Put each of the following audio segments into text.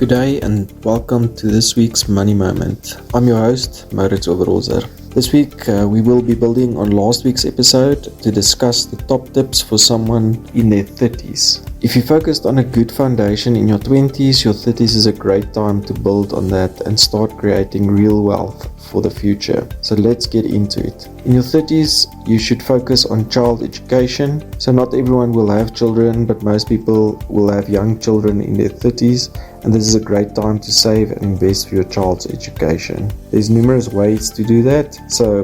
Good day and welcome to this week's Money Moment. I'm your host, Mauritz Oberholzer. This week we will be building on last week's episode to discuss the top tips for someone in their 30s. If you focused on a good foundation in your 20s, your 30s is a great time to build on that and start creating real wealth for the future. So let's get into it. In your 30s, you should focus on child education. So not everyone will have children, but most people will have young children in their 30s. And this is a great time to save and invest for your child's education. There's numerous ways to do that,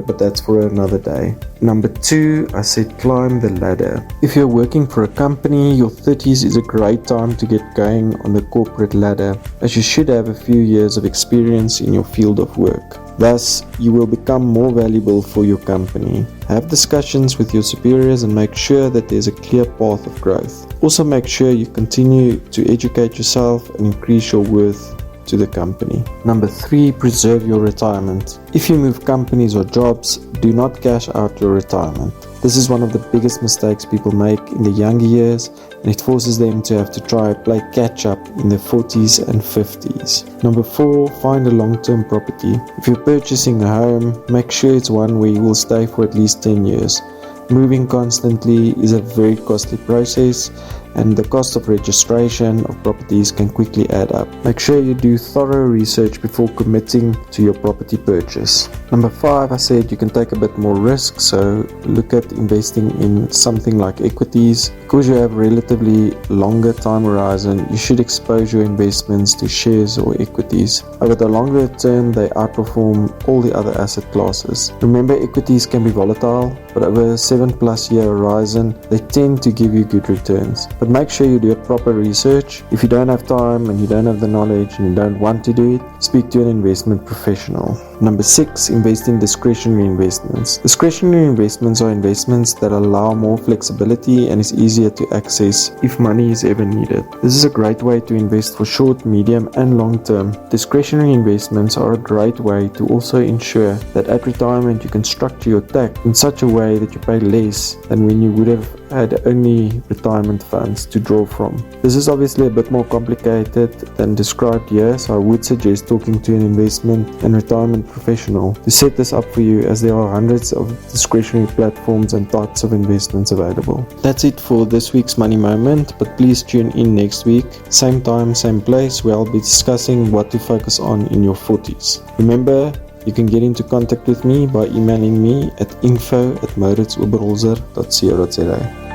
but that's for another day. Number 2, I said climb the ladder. If you're working for a company, your 30s is a great time to get going on the corporate ladder, as you should have a few years of experience in your field of work. Thus, you will become more valuable for your company. Have discussions with your superiors and make sure that there's a clear path of growth. Also make sure you continue to educate yourself and increase your worth to the company. Number 3, preserve your retirement. If you move companies or jobs, do not cash out your retirement. This is one of the biggest mistakes people make in the younger years, and it forces them to have to try play catch up in their 40s and 50s. Number 4, find a long-term property. If you're purchasing a home, make sure it's one where you will stay for at least 10 years. Moving constantly is a very costly process, and the cost of registration of properties can quickly add up. Make sure you do thorough research before committing to your property purchase. Number 5, I said you can take a bit more risk, so look at investing in something like equities. Because you have a relatively longer time horizon, you should expose your investments to shares or equities. Over the longer term, they outperform all the other asset classes. Remember, equities can be volatile, but over a 7+ year horizon, they tend to give you good returns. But make sure you do a proper research. If you don't have time and you don't have the knowledge and you don't want to do it, speak to an investment professional. Number 6, invest in discretionary investments. Discretionary investments are investments that allow more flexibility and is easier to access if money is ever needed. This is a great way to invest for short, medium and long term. Discretionary investments are a great way to also ensure that at retirement you can structure your tax in such a way that you pay less than when you would have had only retirement funds to draw from. This is obviously a bit more complicated than described here, so I would suggest talking to an investment and retirement professional to set this up for you, as there are hundreds of discretionary platforms and types of investments available. That's it for this week's Money Moment, but please tune in next week, same time, same place, where I'll be discussing what to focus on in your 40s. Remember, you can get into contact with me by emailing me at info@mauritzoberholzer.co.za.